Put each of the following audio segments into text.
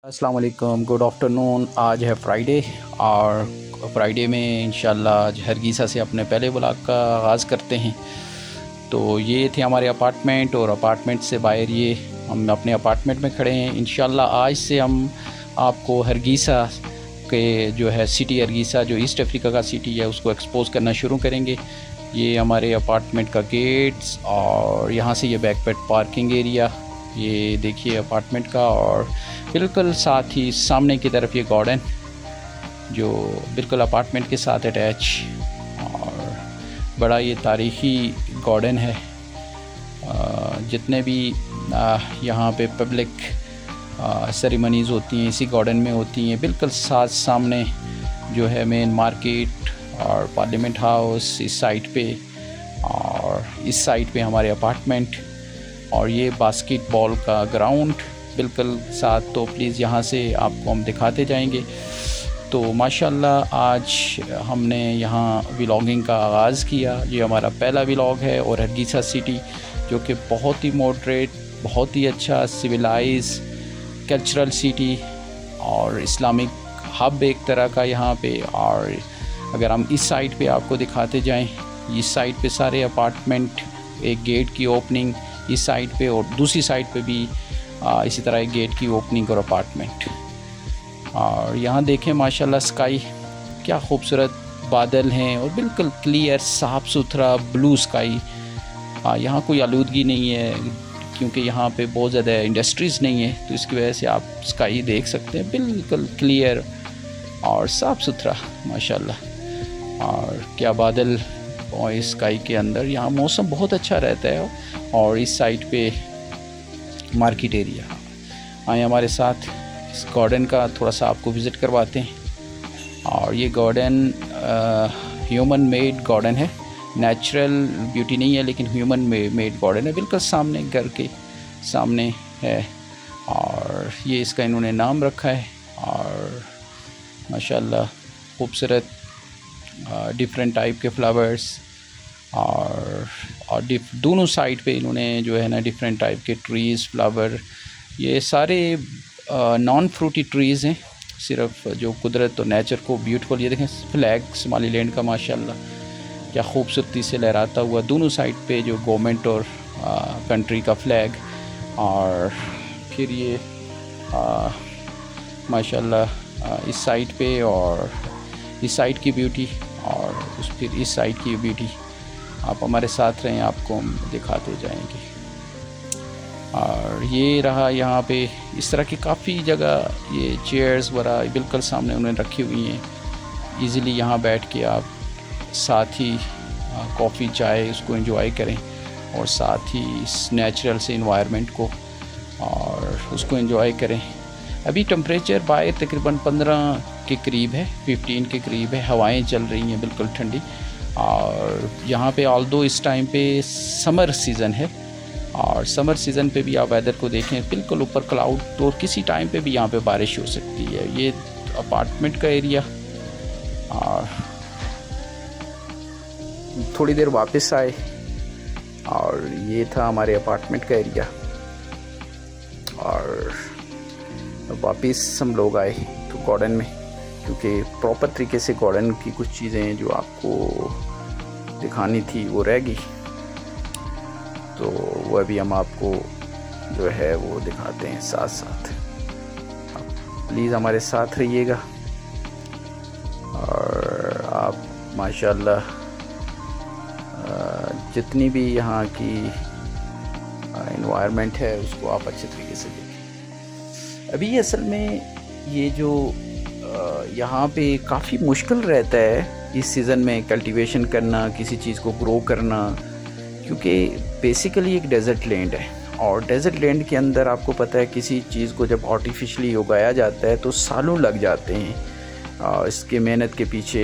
अस्सलाम वालेकुम, good afternoon. आज है फ्राइडे और फ्राइडे में इंशाल्लाह आज हरगीसा से अपने पहले व्लॉग का आगाज़ करते हैं। तो ये थे हमारे अपार्टमेंट और अपार्टमेंट से बाहर ये हम अपने अपार्टमेंट में खड़े हैं। इंशाल्लाह आज से हम आपको हरगीसा के जो है सिटी हरगीसा जो ईस्ट अफ्रीका का सिटी है उसको एक्सपोज़ करना शुरू करेंगे। ये हमारे अपार्टमेंट का गेट्स और यहाँ से ये बैकपैक पार्किंग एरिया, ये देखिए अपार्टमेंट का, और बिल्कुल साथ ही सामने की तरफ ये गार्डन जो बिल्कुल अपार्टमेंट के साथ अटैच, और बड़ा ये तारीख़ी गार्डन है। जितने भी यहाँ पे पब्लिक सेरेमनीज़ होती हैं इसी गार्डन में होती हैं। बिल्कुल साथ सामने जो है मेन मार्केट और पार्लियामेंट हाउस इस साइड पे, और इस साइड पे हमारे अपार्टमेंट, और ये बास्केटबॉल का ग्राउंड बिल्कुल साथ। तो प्लीज़ यहाँ से आपको हम दिखाते जाएंगे। तो माशाल्लाह आज हमने यहाँ व्लॉगिंग का आगाज़ किया। ये हमारा पहला व्लॉग है और हरगीसा सिटी जो कि बहुत ही मॉडरेट, बहुत ही अच्छा सिविलाइज कल्चरल सिटी और इस्लामिक हब एक तरह का यहाँ पे। और अगर हम इस साइड पे आपको दिखाते जाएं, इस साइड पे सारे अपार्टमेंट, एक गेट की ओपनिंग इस साइड पे और दूसरी साइड पे भी इसी तरह एक गेट की ओपनिंग और अपार्टमेंट। और यहाँ देखें माशाल्लाह स्काई, क्या खूबसूरत बादल हैं और बिल्कुल क्लियर साफ़ सुथरा ब्लू स्काई। यहाँ कोई आलूदगी नहीं है क्योंकि यहाँ पे बहुत ज़्यादा इंडस्ट्रीज़ नहीं है, तो इसकी वजह से आप स्काई देख सकते हैं बिल्कुल क्लियर और साफ़ सुथरा माशाल्लाह। और क्या बादल, और इस स्काई के अंदर यहाँ मौसम बहुत अच्छा रहता है। और इस साइड पे मार्केट एरिया, आए हमारे साथ इस गार्डन का थोड़ा सा आपको विज़िट करवाते हैं। और ये गार्डन ह्यूमन मेड गार्डन है, नेचुरल ब्यूटी नहीं है लेकिन ह्यूमन मेड गार्डन है। बिल्कुल सामने घर के सामने है और ये इसका इन्होंने नाम रखा है। और माशाल्लाह खूबसूरत डिफरेंट टाइप के फ्लावर्स, और दोनों साइड पे इन्होंने जो है ना डिफरेंट टाइप के ट्रीज़, फ्लावर, ये सारे नॉन फ्रूटी ट्रीज़ हैं, सिर्फ जो कुदरत और नेचर को ब्यूटीफुल। ये देखें फ्लैग सोमालीलैंड का माशाल्लाह क्या खूबसूरती से लहराता हुआ, दोनों साइड पे जो गवर्नमेंट और कंट्री का फ्लैग। और फिर ये माशाल्लाह इस साइड पे और इस साइड की ब्यूटी, और फिर इस साइड की ब्यूटी। आप हमारे साथ रहें, आपको हम दिखाते जाएंगे। और ये रहा यहाँ पे इस तरह की काफ़ी जगह, ये चेयर्स वगैरह बिल्कुल सामने उन्होंने रखी हुई हैं। इजीली यहाँ बैठ के आप साथ ही कॉफ़ी चाय उसको एंजॉय करें और साथ ही इस नेचुरल से इन्वायरमेंट को और उसको एंजॉय करें। अभी टेम्परेचर बाहर तकरीबन 15 के करीब है, 15 के करीब है, हवाएं चल रही हैं बिल्कुल ठंडी। और यहाँ पे ऑल्दो इस टाइम पे समर सीज़न है, और समर सीज़न पे भी आप वेदर को देखें बिल्कुल ऊपर क्लाउड, तो किसी टाइम पे भी यहाँ पे बारिश हो सकती है। ये अपार्टमेंट का एरिया। और थोड़ी देर वापस आए और ये था हमारे अपार्टमेंट का एरिया, और वापस हम लोग आए तो गार्डन में, क्योंकि प्रॉपर तरीके से गार्डन की कुछ चीज़ें जो आपको दिखानी थी वो रह गई, तो वो अभी हम आपको जो है वो दिखाते हैं साथ साथ। प्लीज़ हमारे साथ रहिएगा। और आप माशाल्लाह जितनी भी यहाँ की एनवायरनमेंट है उसको आप अच्छे तरीके से देखें। अभी असल में ये जो यहाँ पे काफ़ी मुश्किल रहता है इस सीज़न में कल्टीवेशन करना, किसी चीज़ को ग्रो करना, क्योंकि बेसिकली एक डेज़र्ट लैंड है। और डेज़र्ट लैंड के अंदर आपको पता है किसी चीज़ को जब आर्टिफिशियली उगाया जाता है तो सालों लग जाते हैं इसके मेहनत के पीछे,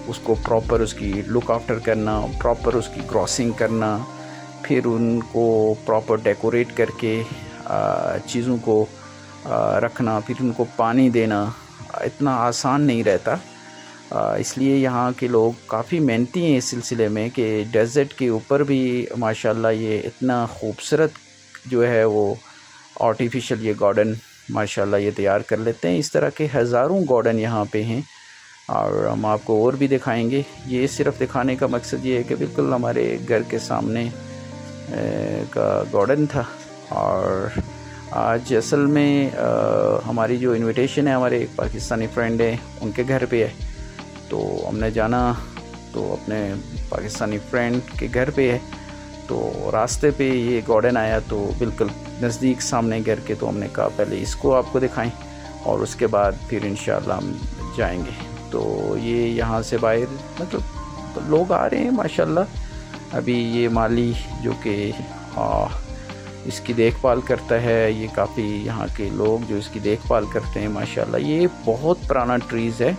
उसको प्रॉपर उसकी लुक आफ्टर करना, प्रॉपर उसकी क्रॉसिंग करना, फिर उनको प्रॉपर डेकोरेट करके चीज़ों को रखना, फिर उनको पानी देना, इतना आसान नहीं रहता। इसलिए यहाँ के लोग काफ़ी मेहनती हैं इस सिलसिले में कि डेज़र्ट के ऊपर भी माशाल्लाह ये इतना खूबसूरत जो है वो आर्टिफिशियल ये गार्डन माशाल्लाह ये तैयार कर लेते हैं। इस तरह के हज़ारों गार्डन यहाँ पे हैं और हम आपको और भी दिखाएंगे। ये सिर्फ दिखाने का मकसद ये है कि बिल्कुल हमारे घर के सामने का गार्डन था। और आज असल में हमारी जो इनविटेशन है, हमारे एक पाकिस्तानी फ्रेंड है उनके घर पे है, तो हमने जाना तो अपने पाकिस्तानी फ्रेंड के घर पे है, तो रास्ते पे ये गार्डन आया तो बिल्कुल नज़दीक सामने घर के, तो हमने कहा पहले इसको आपको दिखाएं और उसके बाद फिर इंशाल्लाह हम जाएंगे। तो ये यहाँ से बाहर मतलब लोग आ रहे हैं माशाल्लाह। अभी ये माली जो कि इसकी देखभाल करता है, ये काफ़ी यहाँ के लोग जो इसकी देखभाल करते हैं माशाल्लाह। ये बहुत पुराना ट्रीज़ है।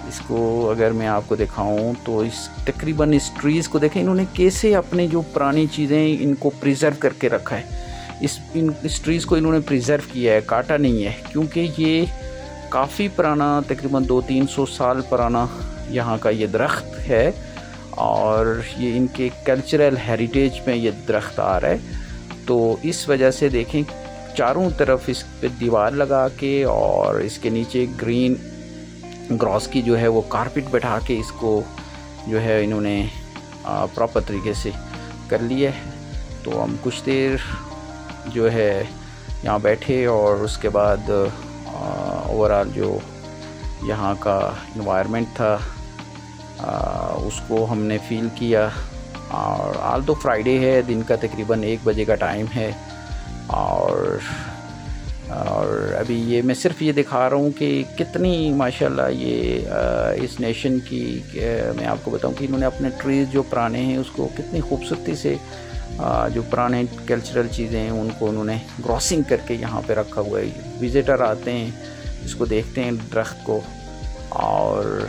इसको अगर मैं आपको दिखाऊं तो इस तकरीबन इस ट्रीज़ को देखें इन्होंने कैसे अपने जो पुरानी चीज़ें इनको प्रिजर्व करके रखा है। इस ट्रीज़ को इन्होंने प्रिजर्व किया है, काटा नहीं है, क्योंकि ये काफ़ी पुराना तकरीबन 200-300 साल पुराना यहाँ का ये दरख्त है और ये इनके कल्चरल हेरिटेज में ये दरख्त आ रहा है। तो इस वजह से देखें चारों तरफ इस पे दीवार लगा के और इसके नीचे ग्रीन ग्रॉस की जो है वो कारपेट बैठा के इसको जो है इन्होंने प्रॉपर तरीके से कर लिया है। तो हम कुछ देर जो है यहाँ बैठे और उसके बाद ओवरऑल जो यहाँ का इन्वायरमेंट था उसको हमने फ़ील किया। और आज तो फ्राइडे है, दिन का तकरीबन 1 बजे का टाइम है और अभी ये मैं सिर्फ ये दिखा रहा हूँ कि कितनी माशाल्लाह ये इस नेशन की मैं आपको बताऊँ कि इन्होंने अपने ट्रीज़ जो पुराने हैं उसको कितनी खूबसूरती से जो पुराने कल्चरल चीज़ें हैं उनको उन्होंने ग्रॉसिंग करके यहाँ पे रखा हुआ है। विज़िटर आते हैं, इसको देखते हैं दरख्त को और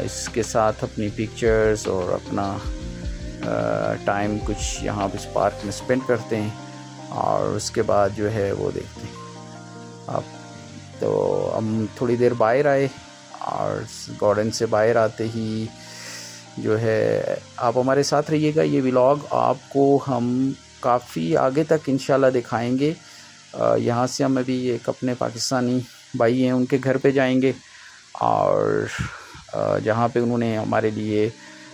इसके साथ अपनी पिक्चर्स और अपना टाइम कुछ यहाँ पे इस पार्क में स्पेंड करते हैं और उसके बाद जो है वो देखते हैं। अब तो हम थोड़ी देर बाहर आए और गार्डन से बाहर आते ही जो है आप हमारे साथ रहिएगा। ये व्लॉग आपको हम काफ़ी आगे तक इंशाल्लाह दिखाएंगे। यहाँ से हम अभी एक अपने पाकिस्तानी भाई हैं उनके घर पे जाएंगे और जहाँ पे उन्होंने हमारे लिए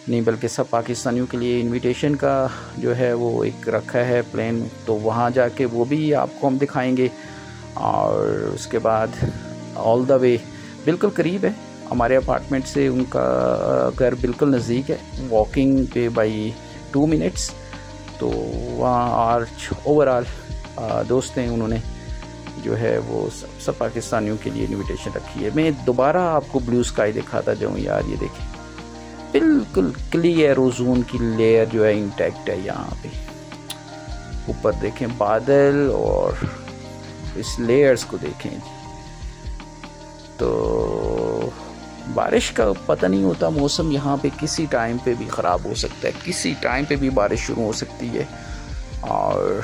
नहीं बल्कि सब पाकिस्तानियों के लिए इनविटेशन का जो है वो एक रखा है प्लान, तो वहाँ जाके वो भी आपको हम दिखाएंगे। और उसके बाद ऑल द वे बिल्कुल करीब है हमारे अपार्टमेंट से, उनका घर बिल्कुल नज़दीक है, वॉकिंग पे बाई 2 मिनट्स। तो वहाँ आर्च ओवरऑल दोस्त हैं, उन्होंने जो है वो सब पाकिस्तानियों के लिए इनविटेशन रखी है। मैं दोबारा आपको ब्लू स्काई दिखाता जाऊँ यार, ये देखें बिल्कुल क्लियर ओजोन की लेयर जो है इंटैक्ट है। यहाँ पे ऊपर देखें बादल और इस लेयर्स को देखें। तो बारिश का पता नहीं होता, मौसम यहाँ पे किसी टाइम पे भी ख़राब हो सकता है, किसी टाइम पे भी बारिश शुरू हो सकती है और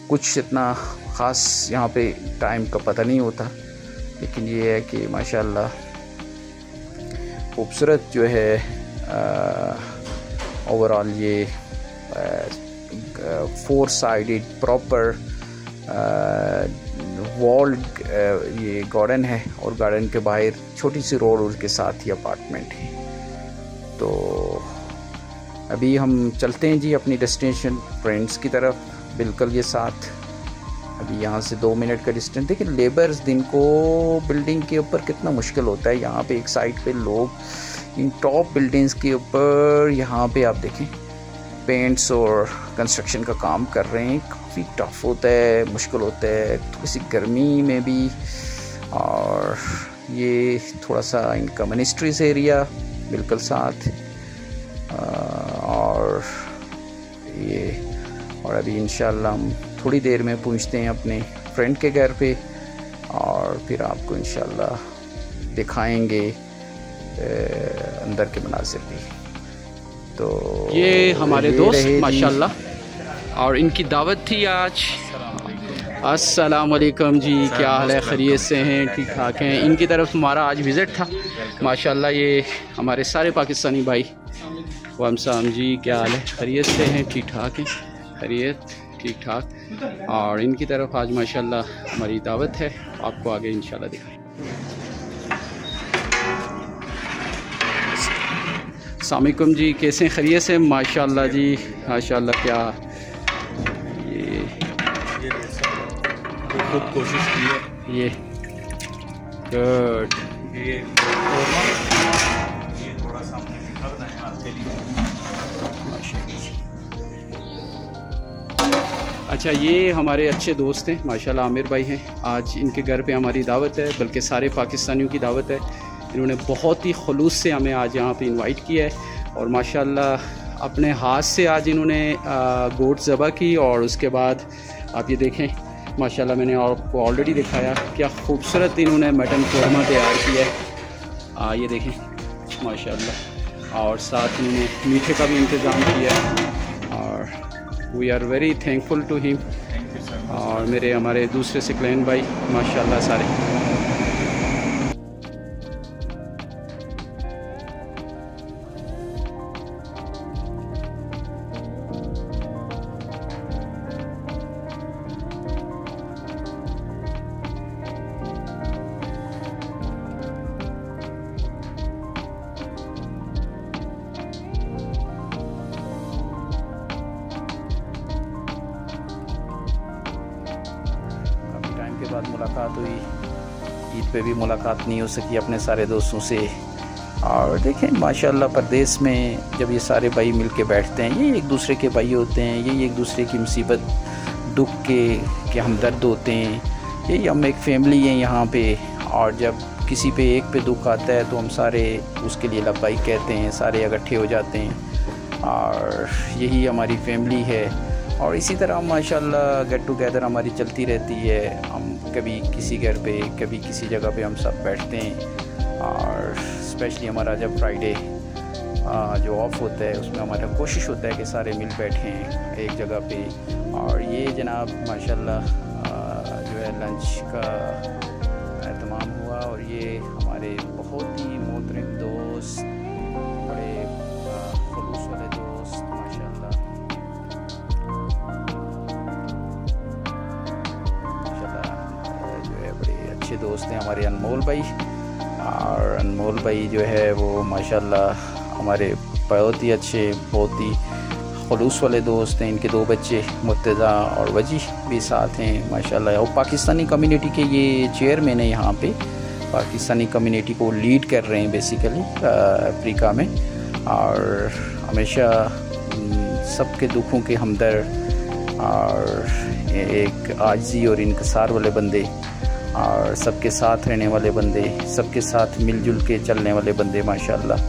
कुछ इतना ख़ास यहाँ पे टाइम का पता नहीं होता। लेकिन ये है कि माशाल्लाह खूबसूरत जो है ओवरऑल ये 4 साइडेड प्रॉपर वॉल्ड ये गार्डन है और गार्डन के बाहर छोटी सी रोड, उसके साथ ही अपार्टमेंट है। तो अभी हम चलते हैं जी अपनी डेस्टिनेशन फ्रेंड्स की तरफ, बिल्कुल ये साथ अभी यहाँ से 2 मिनट का डिस्टेंस। देखिए लेबर्स दिन को बिल्डिंग के ऊपर कितना मुश्किल होता है। यहाँ पे एक साइड पे लोग इन टॉप बिल्डिंग्स के ऊपर यहाँ पे आप देखें पेंट्स और कंस्ट्रक्शन का काम कर रहे हैं। काफ़ी टफ होता है, मुश्किल होता है, थोड़ी सी गर्मी में भी। और ये थोड़ा सा इनका मिनिस्ट्रीज एरिया बिल्कुल साथ और ये, और अभी इंशाल्लाह हम थोड़ी देर में पहुंचते हैं अपने फ्रेंड के घर पे और फिर आपको इंशाल्लाह दिखाएंगे अंदर के मनाज़िर भी। तो ये हमारे दोस्त माशाल्लाह, और इनकी दावत थी आज। अस्सलाम वालेकुम जी, क्या हाल है? खैरियत से हैं? ठीक ठाक हैं? इनकी तरफ हमारा आज विज़िट था माशाल्लाह। ये हमारे सारे पाकिस्तानी भाई, वाम साहब जी क्या हाल है? खैरियत से हैं? ठीक ठाक हैं? खैरियत ठीक ठाक। और इनकी तरफ आज माशाल्लाह हमारी दावत है, आपको आगे इंशाल्लाह दिखाएं। अस्सलाम वालेकुम जी, कैसे खैरियत से? माशाल्लाह जी माशाल्लाह। क्या ये खूब कोशिश की है। ये गुड। ये थोड़ा सामने निकलना है आपके लिए। अच्छा, ये हमारे अच्छे दोस्त हैं माशाल्लाह, आमिर भाई हैं। आज इनके घर पे हमारी दावत है, बल्कि सारे पाकिस्तानियों की दावत है। इन्होंने बहुत ही खुलूस से हमें आज यहाँ पे इनवाइट किया है और माशाल्लाह अपने हाथ से आज इन्होंने गोट ज़बह की। और उसके बाद आप ये देखें माशाल्लाह, मैंने आपको ऑलरेडी दिखाया क्या खूबसूरत इन्होंने मटन कौरमा तैयार किया है। ये देखें माशाल्लाह। और साथ इन्होंने मीठे का भी इंतज़ाम किया है और we are very thankful to him. और मेरे हमारे दूसरे सिकलैन भाई माशाल्लाह सारे। के बाद मुलाकात हुई, ईद पे भी मुलाकात नहीं हो सकी अपने सारे दोस्तों से। और देखें माशाल्लाह परदेस में जब ये सारे भाई मिल के बैठते हैं, ये एक दूसरे के भाई होते हैं, ये एक दूसरे की मुसीबत दुख के हमदर्द होते हैं। यही हम एक फैमिली हैं यहाँ पे। और जब किसी पे एक पे दुख आता है तो हम सारे उसके लिए लब्बाइक कहते हैं, सारे इकट्ठे हो जाते हैं और यही हमारी फैमिली है। और इसी तरह माशाल्लाह गेट टुगेदर हमारी चलती रहती है। हम कभी किसी घर पे कभी किसी जगह पे हम सब बैठते हैं। और स्पेशली हमारा जब फ्राइडे जो ऑफ होता है उसमें हमारा कोशिश होता है कि सारे मिल बैठें एक जगह पे। और ये जनाब माशाल्लाह जो है लंच का एहतमाम हुआ। और ये हमारे बहुत ही मोहतरम दोस्त, बड़े खलूस वाले दोस्त माशाल्लाह जो है बड़े अच्छे दोस्त हैं हमारे अनमोल भाई। और अनमोल भाई जो है वो माशाल्लाह हमारे बहुत ही अच्छे, बहुत ही खलूस वाले दोस्त हैं। इनके 2 बच्चे मुर्तज़ा और वजी भी साथ हैं माशाल्लाह। और पाकिस्तानी कम्युनिटी के ये चेयरमैन हैं यहाँ पे, पाकिस्तानी कम्युनिटी को लीड कर रहे हैं बेसिकली अफ्रीका में। और हमेशा सबके दुखों के हमदर्द और एक आजिज़ी और इनकसार वाले बंदे और सबके साथ रहने वाले बंदे, सबके साथ मिलजुल के चलने वाले बंदे माशाल्लाह।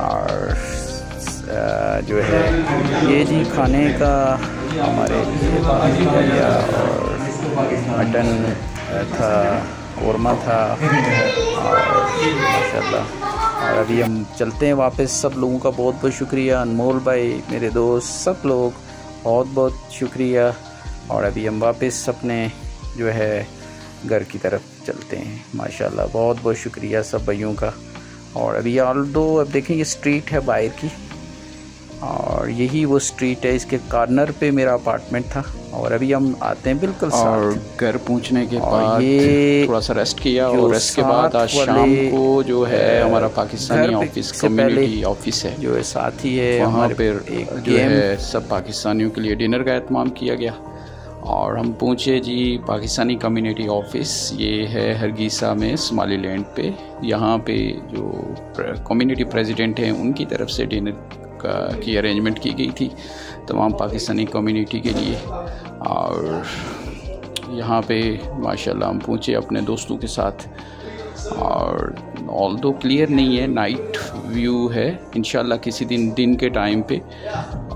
और जो है ये जी खाने का हमारे लिए और मटन था, कौरमा था और माशाल्लाह। और अभी हम चलते हैं वापस। सब लोगों का बहुत बहुत शुक्रिया, अनमोल भाई, मेरे दोस्त, सब लोग बहुत बहुत शुक्रिया। और अभी हम वापस अपने जो है घर की तरफ चलते हैं माशाल्लाह। बहुत बहुत शुक्रिया सब भाइयों का। और अभी ऑल्दो अब देखें ये स्ट्रीट है बाहर की और यही वो स्ट्रीट है, इसके कॉर्नर पे मेरा अपार्टमेंट था। और अभी हम आते हैं बिल्कुल और घर पहुंचने के बाद ये थोड़ा सा रेस्ट किया और रेस्ट के बाद आज शाम को जो है हमारा पाकिस्तानी ऑफिस, कम्युनिटी ऑफिस है जो है साथ ही है, वहाँ पर एक जो है सब पाकिस्तानियों के लिए डिनर का एहतमाम किया गया। और हम पहुँचे जी पाकिस्तानी कम्युनिटी ऑफिस, ये है हरगीसा में सोमालीलैंड पे। यहाँ पे जो कम्युनिटी प्रेसिडेंट हैं उनकी तरफ से डिनर की अरेंजमेंट की गई थी तमाम पाकिस्तानी कम्युनिटी के लिए। और यहाँ पे माशाल्लाह हम पहुँचे अपने दोस्तों के साथ। और ऑल्दो क्लियर नहीं है, नाइट व्यू है, इंशाल्लाह किसी दिन के टाइम पे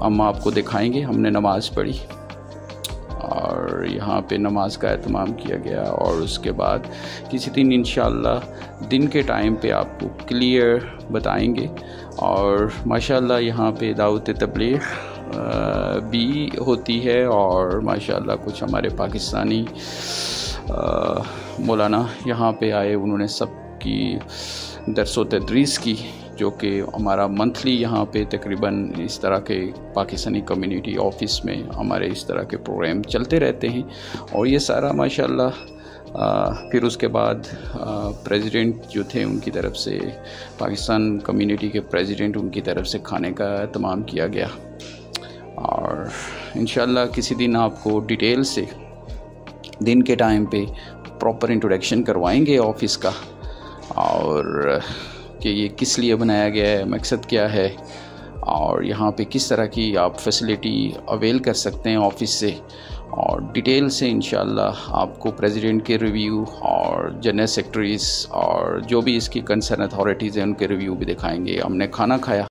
हम आपको दिखाएंगे। हमने नमाज़ पढ़ी और यहाँ पे नमाज का एहतमाम किया गया। और उसके बाद किसी दिन इंशाल्लाह दिन के टाइम पे आपको क्लियर बताएंगे। और माशाल्लाह यहाँ पे दावत तबलीग भी होती है और माशाल्लाह कुछ हमारे पाकिस्तानी मौलाना यहाँ पे आए, उन्होंने सबकी दरस व तदरीस की जो कि हमारा मंथली यहाँ पे तकरीबन इस तरह के पाकिस्तानी कम्युनिटी ऑफिस में हमारे इस तरह के प्रोग्राम चलते रहते हैं। और ये सारा माशाल्लाह फिर उसके बाद प्रेसिडेंट जो थे उनकी तरफ से, पाकिस्तान कम्युनिटी के प्रेसिडेंट, उनकी तरफ से खाने का एहतमाम किया गया। और इंशाल्लाह किसी दिन आपको डिटेल से दिन के टाइम पे प्रॉपर इंट्रोडक्शन करवाएंगे ऑफ़िस का, और कि ये किस लिए बनाया गया है, मकसद क्या है, और यहाँ पे किस तरह की आप फैसिलिटी अवेल कर सकते हैं ऑफ़िस से। और डिटेल से इंशाल्लाह आपको प्रेसिडेंट के रिव्यू और जनरल सेक्रेटरीज़ और जो भी इसकी कंसर्न अथॉरिटीज़ हैं उनके रिव्यू भी दिखाएंगे। हमने खाना खाया